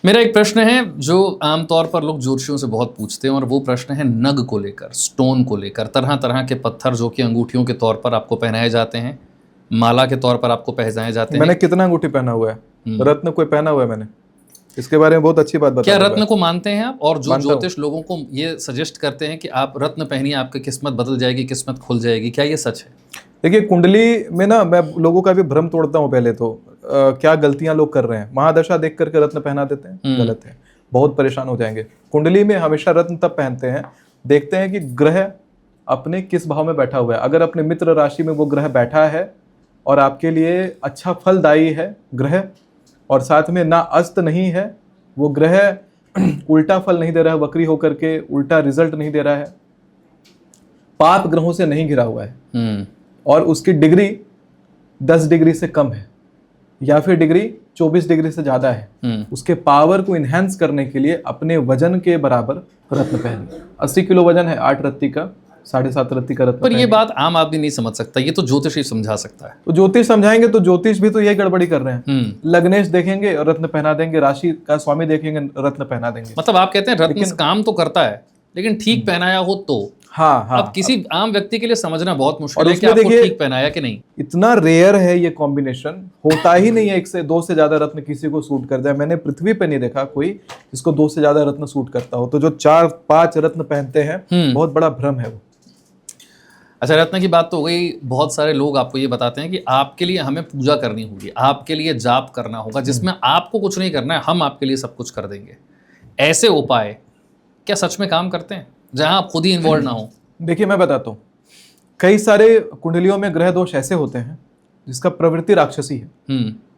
मेरा एक प्रश्न है जो आमतौर पर लोग ज्योतिषियों से बहुत पूछते हैं, और वो प्रश्न है नग को लेकर, स्टोन को लेकर। तरह तरह के पत्थर जो कि अंगूठियों के तौर पर आपको पहनाए जाते हैं, माला के तौर पर आपको पहनाए जाते मैंने हैं। कितना अंगूठी पहना हुआ है, रत्न कोई पहना हुआ है मैंने, इसके बारे में बहुत अच्छी बात क्या बता रत्न को मानते हैं आप? और जो मानता हूँ। ज्योतिष लोगों को ये सजेस्ट करते हैं कि आप रत्न पहनिए, आपकी किस्मत बदल जाएगी, किस्मत खुल जाएगी, क्या ये सच है? देखिए, कुंडली में ना मैं लोगों का भी भ्रम तोड़ता हूँ। पहले तो क्या गलतियां लोग कर रहे हैं, महादशा देख करके रत्न पहना देते हैं, गलत है, बहुत परेशान हो जाएंगे। कुंडली में हमेशा रत्न तब पहनते हैं, देखते हैं कि ग्रह अपने किस भाव में बैठा हुआ है। अगर अपने मित्र राशि में वो ग्रह बैठा है और आपके लिए अच्छा फलदायी है ग्रह, और साथ में ना अस्त नहीं है वो ग्रह, उल्टा फल नहीं दे रहा है, वक्री होकर के उल्टा रिजल्ट नहीं दे रहा है, पाप ग्रहों से नहीं घिरा हुआ है, और उसकी डिग्री 10 डिग्री से कम है या फिर डिग्री 24 डिग्री से ज्यादा है, उसके पावर को इनहेंस करने के लिए अपने वजन के बराबर रत्न पहनिए। 80 किलो वजन है 8 रत्ती का, 7.5 रत्ती का रत्न। पर ये बात आम आदमी नहीं समझ सकता, ये तो ज्योतिष ही समझा सकता है। तो ज्योतिष समझाएंगे तो ज्योतिष भी तो यही गड़बड़ी कर रहे हैं। लग्नेश देखेंगे रत्न पहना देंगे, राशि का स्वामी देखेंगे रत्न पहना देंगे। मतलब आप कहते हैं रत्न काम तो करता है, लेकिन ठीक पहनाया हो तो। हाँ हाँ, अब किसी आम व्यक्ति के लिए समझना बहुत मुश्किल और है कि आपको ठीक पहनाया कि नहीं। इतना रेयर है ये कॉम्बिनेशन, होता ही नहीं है एक से 2 से ज्यादा रत्न किसी को सूट कर जाए। मैंने पृथ्वी पे नहीं देखा कोई जिसको 2 से ज्यादा रत्न सूट करता हो। तो जो 4-5 रत्न पहनते हैं, बहुत बड़ा भ्रम है वो। अच्छा, रत्न की बात तो हो गई। बहुत सारे लोग आपको ये बताते हैं कि आपके लिए हमें पूजा करनी होगी, आपके लिए जाप करना होगा, जिसमें आपको कुछ नहीं करना है, हम आपके लिए सब कुछ कर देंगे। ऐसे उपाय क्या सच में काम करते हैं जहां आप खुद ही इन्वॉल्व ना हो? देखिए, मैं बताता हूँ, कई सारे कुंडलियों में ग्रह दोष ऐसे होते हैं जिसका प्रवृत्ति राक्षसी है,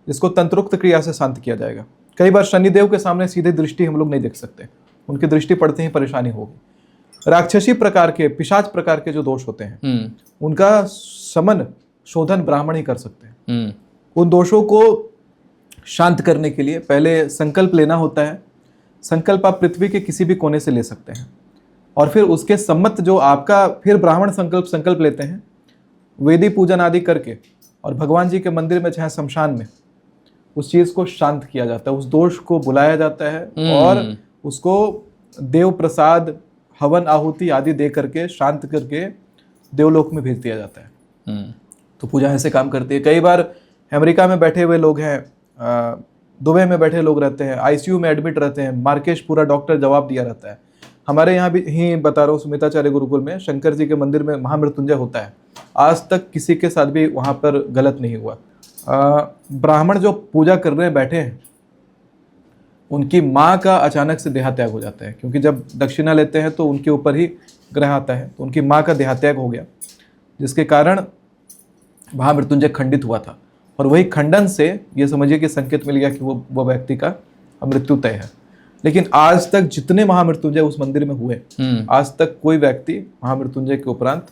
जिसको तंत्रोक्त क्रिया से शांत किया जाएगा। कई बार शनिदेव के सामने सीधे दृष्टि हम लोग नहीं देख सकते, उनकी दृष्टि पड़ते ही परेशानी होगी। राक्षसी प्रकार के, पिशाच प्रकार के जो दोष होते हैं, उनका समन शोधन ब्राह्मण ही कर सकते हैं। उन दोषों को शांत करने के लिए पहले संकल्प लेना होता है। संकल्प आप पृथ्वी के किसी भी कोने से ले सकते हैं, और फिर उसके सम्मत जो आपका फिर ब्राह्मण संकल्प लेते हैं, वेदी पूजन आदि करके, और भगवान जी के मंदिर में चाहे शमशान में उस चीज को शांत किया जाता है, उस दोष को बुलाया जाता है, और उसको देव प्रसाद, हवन आहुति आदि दे करके शांत करके देवलोक में भेज दिया जाता है। तो पूजा ऐसे काम करती है। कई बार अमेरिका में बैठे हुए लोग हैं, दुबई में बैठे लोग रहते हैं, आईसीयू में एडमिट रहते हैं, मार्केश पूरा डॉक्टर जवाब दिया रहता है। हमारे यहाँ भी ही बता रहा हूँ, सुमिताचार्य गुरुकुल में शंकर जी के मंदिर में महामृत्युंजय होता है। आज तक किसी के साथ भी वहाँ पर गलत नहीं हुआ। ब्राह्मण जो पूजा कर रहे हैं बैठे हैं, उनकी माँ का अचानक से देहात्याग हो जाता है, क्योंकि जब दक्षिणा लेते हैं तो उनके ऊपर ही ग्रह आता है। तो उनकी माँ का देहात्याग हो गया, जिसके कारण महामृत्युंजय खंडित हुआ था, और वही खंडन से ये समझिए कि संकेत मिल गया कि वो व्यक्ति का मृत्यु तय है। लेकिन आज तक जितने महामृत्युंजय उस मंदिर में हुए, आज तक कोई व्यक्ति महामृत्युंजय के उपरांत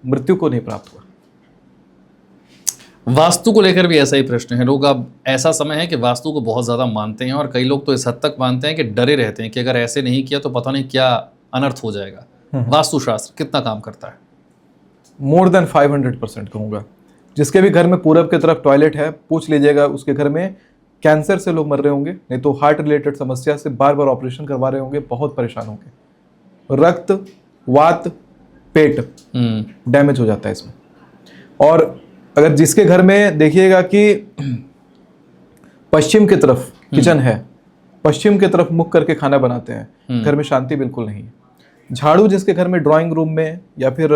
मृत्यु को नहीं प्राप्त हुआ। वास्तु को लेकर भी ऐसा ही प्रश्न है। लोग, अब ऐसा समय है कि वास्तु को बहुत ज्यादा मानते हैं, और कई लोग तो इस हद तक मानते हैं कि डरे रहते हैं कि अगर ऐसे नहीं किया तो पता नहीं क्या अनर्थ हो जाएगा। वास्तुशास्त्र कितना काम करता है? मोर देन 500% कहूँगा। जिसके भी घर में पूरब की तरफ टॉयलेट है, पूछ लीजिएगा उसके घर में कैंसर से लोग मर रहे होंगे, नहीं तो हार्ट रिलेटेड समस्या से बार बार ऑपरेशन करवा रहे होंगे, बहुत परेशान होंगे। रक्त, वात, पेट डैमेज हो जाता है इसमें। और अगर जिसके घर में देखिएगा कि पश्चिम की तरफ किचन है, पश्चिम की तरफ मुख करके खाना बनाते हैं, घर में शांति बिल्कुल नहीं है। झाड़ू जिसके घर में ड्राइंग रूम में या फिर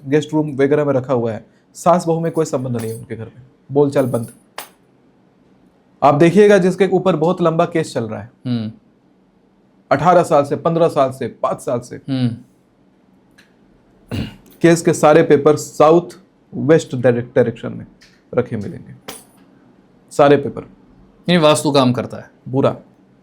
गेस्ट रूम वगैरह में रखा हुआ है, सास बहू में कोई संबंध नहीं है उनके घर में, बोलचाल बंद। आप देखिएगा जिसके ऊपर बहुत लंबा केस चल रहा है, 18 साल से, 15 साल से, 5 साल से, केस के सारे पेपर साउथ वेस्ट डायरेक्शन में रखे मिलेंगे, सारे पेपर। ये वास्तु काम करता है बुरा।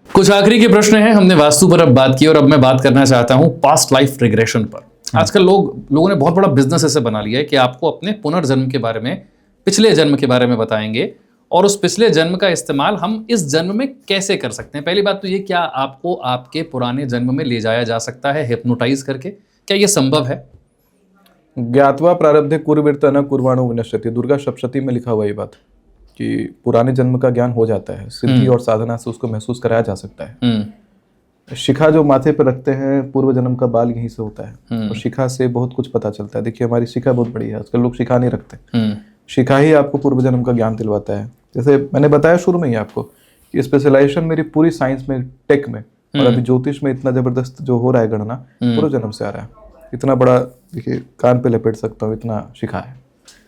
कुछ आखिरी के प्रश्न हैं। हमने वास्तु पर अब बात की, और अब मैं बात करना चाहता हूं पास्ट लाइफ रिग्रेशन पर। आजकल लोगों ने बहुत बड़ा बिजनेस ऐसे बना लिया है कि आपको अपने पुनर्जन्म के बारे में, पिछले जन्म के बारे में बताएंगे, और उस पिछले जन्म का इस्तेमाल हम इस जन्म में कैसे कर सकते हैं। पहली बात तो ये, क्या आपको आपके पुराने जन्म में ले जाया जा सकता है हिप्नोटाइज करके? क्या ये संभव है? ज्ञातवा प्रारब्धे कुर्वृत्त न कुर्वाणो विनश्यति, दुर्गा सप्तशती में लिखा हुआ ये बात। कि पुराने जन्म का ज्ञान हो जाता है, सिद्धि और साधना से उसको महसूस कराया जा सकता है। शिखा जो माथे पर रखते हैं, पूर्व जन्म का बाल यहीं से होता है, और शिखा से बहुत कुछ पता चलता है। देखिए हमारी शिखा बहुत बड़ी है, आजकल लोग शिखा नहीं रखते। शिखा ही आपको पूर्व जन्म का ज्ञान दिलवाता है। जैसे मैंने बताया शुरू में ही आपको कि स्पेशलाइजेशन मेरी पूरी साइंस में, टेक में, और अभी ज्योतिष में इतना जबरदस्त जो हो रहा है गणना, पूर्व जन्म से आ रहा है। इतना बड़ा, देखिए कान पे लपेट सकता हूँ, इतना शिखा है।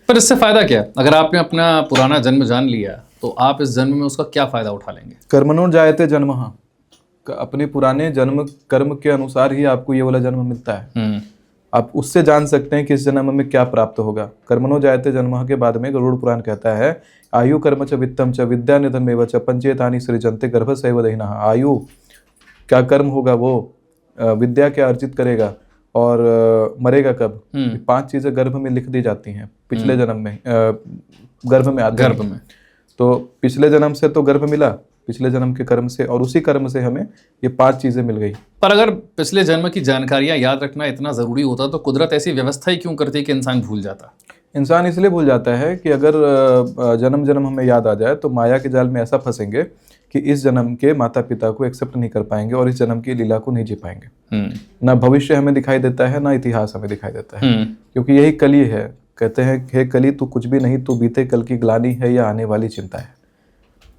पर इससे फायदा क्या है? अगर आपने अपना पुराना जन्म जान लिया तो आप इस जन्म में उसका क्या फायदा उठा लेंगे? कर्मणो जायते जन्मः, अपने पुराने जन्म कर्म के अनुसार ही आपको ये वाला जन्म मिलता है। आप उससे जान सकते हैं कि इस जन्म में क्या प्राप्त होगा। कर्मणो जायते जन्मः के बाद में गरुड़ पुराण कहता है, आयु कर्म च वित्तम च विद्या निधनमेव च पंचेतानि सृजन्ते गर्भस्यैव दहिनः। आयु क्या कर्म होगा, वो विद्या क्या अर्जित करेगा, और मरेगा कब, 5 चीजें गर्भ में लिख दी जाती हैं पिछले जन्म में, गर्भ में आते गर्भ में। तो पिछले जन्म से तो गर्भ मिला, पिछले जन्म के कर्म से, और उसी कर्म से हमें ये 5 चीजें मिल गई। पर अगर पिछले जन्म की जानकारियां याद रखना इतना जरूरी होता तो कुदरत ऐसी व्यवस्था ही क्यों करती कि इंसान भूल जाता? इंसान इसलिए भूल जाता है कि अगर जन्म जन्म हमें याद आ जाए तो माया के जाल में ऐसा फंसेंगे कि इस जन्म के माता पिता को एक्सेप्ट नहीं कर पाएंगे और इस जन्म की लीला को नहीं जी पाएंगे। ना भविष्य हमें दिखाई देता है, ना इतिहास हमें दिखाई देता है, क्योंकि यही कली है। कहते हैं, हे कली तू कुछ भी नहीं, तू बीते कल की ग्लानी है या आने वाली चिंता है।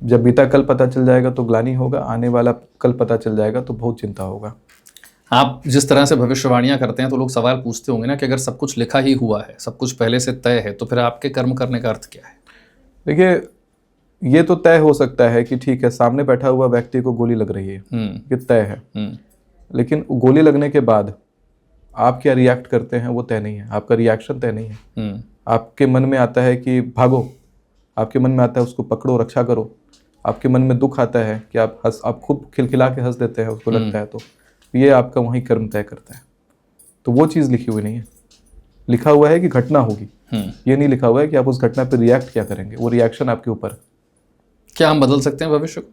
जब बीता कल पता चल जाएगा तो ग्लानी होगा, आने वाला कल पता चल जाएगा तो बहुत चिंता होगा। आप जिस तरह से भविष्यवाणियां करते हैं तो लोग सवाल पूछते होंगे ना कि अगर सब कुछ लिखा ही हुआ है, सब कुछ पहले से तय है, तो फिर आपके कर्म करने का अर्थ क्या है? देखिए, ये तो तय हो सकता है कि ठीक है, सामने बैठा हुआ व्यक्ति को गोली लग रही है, ये तय है। लेकिन गोली लगने के बाद आप क्या रिएक्ट करते हैं वो तय नहीं है, आपका रिएक्शन तय नहीं है। आपके मन में आता है कि भागो, आपके मन में आता है उसको पकड़ो, रक्षा करो, आपके मन में दुख आता है कि आप खूब खिलखिला के हंस देते हैं, उसको लगता है, तो ये आपका वही कर्म तय करता है। तो वो चीज़ लिखी हुई नहीं है। लिखा हुआ है कि घटना होगी, ये नहीं लिखा हुआ है कि आप उस घटना पर रिएक्ट क्या करेंगे। वो रिएक्शन आपके ऊपर। क्या हम बदल सकते हैं भविष्य को?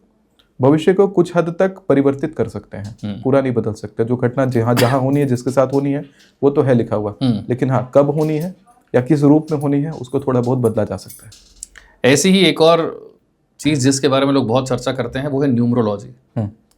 भविष्य को कुछ हद तक परिवर्तित कर सकते हैं, पूरा नहीं बदल सकते। जो घटना जहाँ होनी है, जिसके साथ होनी है, वो तो है लिखा हुआ। लेकिन हाँ, कब होनी है या किस रूप में होनी है, उसको थोड़ा बहुत बदला जा सकता है। ऐसी ही एक और चीज़ जिसके बारे में लोग बहुत चर्चा करते हैं वो है न्यूमरोलॉजी।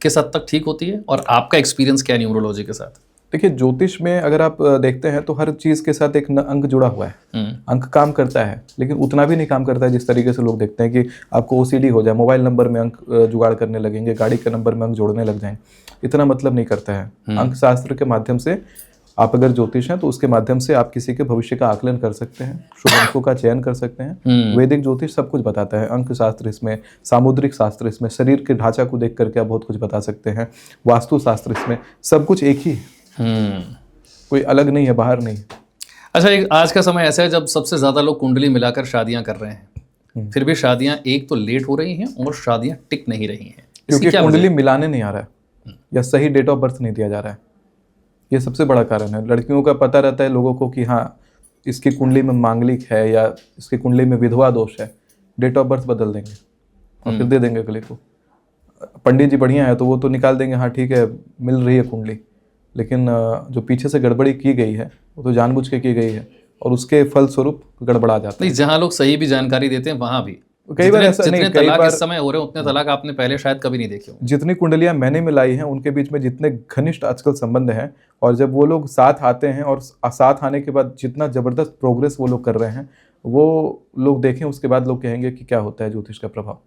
किस हद तक ठीक होती है और आपका एक्सपीरियंस क्या है न्यूमरोलॉजी के साथ? देखिए, ज्योतिष में अगर आप देखते हैं तो हर चीज़ के साथ एक अंक जुड़ा हुआ है। अंक काम करता है, लेकिन उतना भी नहीं काम करता है जिस तरीके से लोग देखते हैं कि आपको ओसीडी हो जाए, मोबाइल नंबर में अंक जुगाड़ करने लगेंगे, गाड़ी के नंबर में अंक जोड़ने लग जाएंगे। इतना मतलब नहीं करता है। अंक शास्त्र के माध्यम से आप अगर ज्योतिष हैं तो उसके माध्यम से आप किसी के भविष्य का आकलन कर सकते हैं, शुभ अंकों का चयन कर सकते हैं। वैदिक ज्योतिष सब कुछ बताता है। अंक शास्त्र इसमें, सामुद्रिक शास्त्र इसमें, शरीर के ढांचा को देख करके आप बहुत कुछ बता सकते हैं, वास्तु शास्त्र इसमें, सब कुछ एक ही है, कोई अलग नहीं है, बाहर नहीं। अच्छा, एक आज का समय ऐसा है जब सबसे ज़्यादा लोग कुंडली मिलाकर शादियां कर रहे हैं, फिर भी शादियां एक तो लेट हो रही हैं और शादियां टिक नहीं रही हैं, क्योंकि कुंडली मिलाने नहीं आ रहा है या सही डेट ऑफ बर्थ नहीं दिया जा रहा है। ये सबसे बड़ा कारण है। लड़कियों का पता रहता है लोगों को कि हाँ, इसकी कुंडली में मांगलिक है या इसकी कुंडली में विधवा दोष है, डेट ऑफ बर्थ बदल देंगे और फिर दे देंगे अगले को। पंडित जी बढ़िया है तो वो तो निकाल देंगे, हाँ ठीक है मिल रही है कुंडली, लेकिन जो पीछे से गड़बड़ी की गई है वो तो जानबूझ के की गई है और उसके फलस्वरूप गड़बड़ा जाता है। जहाँ लोग सही भी जानकारी देते हैं वहाँ भी कई बार ऐसा नहीं, कई बार इस समय हो रहे हैं उतने तलाक आपने पहले शायद कभी नहीं देखे होंगे। जितनी कुंडलियां मैंने मिलाई हैं उनके बीच में जितने घनिष्ठ आजकल संबंध हैं, और जब वो लोग साथ आते हैं और साथ आने के बाद जितना जबरदस्त प्रोग्रेस वो लोग कर रहे हैं, वो लोग देखें उसके बाद लोग कहेंगे कि क्या होता है ज्योतिष का प्रभाव।